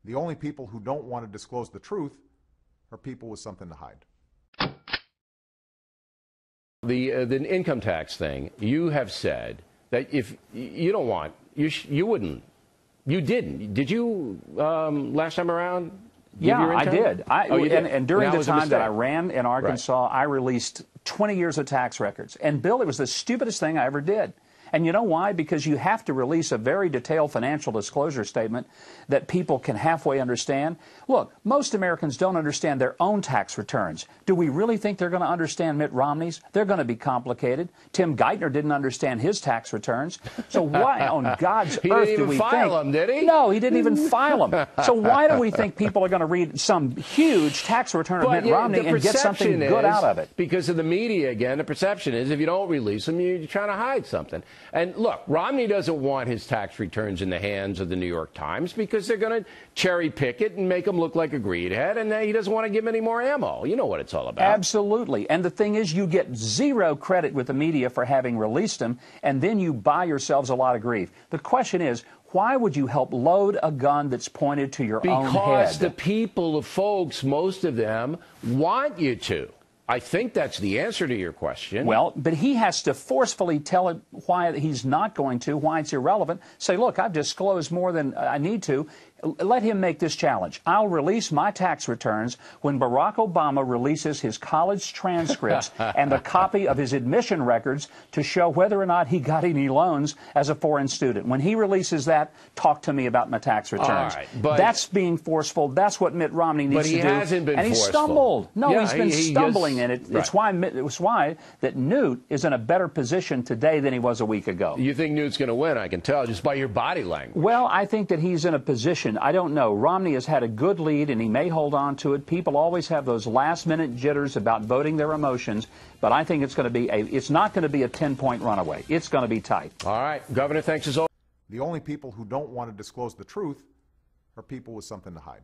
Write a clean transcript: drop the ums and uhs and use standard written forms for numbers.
The only people who don't want to disclose the truth are people with something to hide. The income tax thing, you have said that if you don't want, you wouldn't. You didn't. Did you last time around? Yeah, I did. And during the time that I ran in Arkansas, right, I released 20 years of tax records. And, Bill, it was the stupidest thing I ever did. And you know why? Because you have to release a very detailed financial disclosure statement that people can halfway understand. Look, most Americans don't understand their own tax returns. Do we really think they're going to understand Mitt Romney's? They're going to be complicated. Tim Geithner didn't understand his tax returns. So why on God's earth do we think... He didn't even file them, did he? No, he didn't even file them. So why do we think people are going to read some huge tax return of Mitt Romney and get something good out of it? Because of the media, again, the perception is if you don't release them, you're trying to hide something. And look, Romney doesn't want his tax returns in the hands of the New York Times because they're going to cherry pick it and make him look like a greedhead, and he doesn't want to give him any more ammo. You know what it's all about. Absolutely. And the thing is, you get zero credit with the media for having released them, and then you buy yourselves a lot of grief. The question is, why would you help load a gun that's pointed to your own head? Because the people, the folks, most of them want you to. I think that's the answer to your question. Well, but he has to forcefully tell it why he's not going to, why it's irrelevant. Say, look, I've disclosed more than I need to. Let him make this challenge. I'll release my tax returns when Barack Obama releases his college transcripts and a copy of his admission records to show whether or not he got any loans as a foreign student. When he releases that, talk to me about my tax returns. All right, but that's being forceful. That's what Mitt Romney needs to do. But he hasn't been and he forceful. stumbled. No, yeah, he's been stumbling in it. Right. It's why that Newt is in a better position today than he was a week ago. You think Newt's going to win, I can tell, just by your body language. Well, I think that he's in a position. I don't know. Romney has had a good lead, and he may hold on to it. People always have those last-minute jitters about voting their emotions, but I think it's going to be it's not going to be a 10-point runaway. It's going to be tight. All right. Governor, thanks as always. The only people who don't want to disclose the truth are people with something to hide.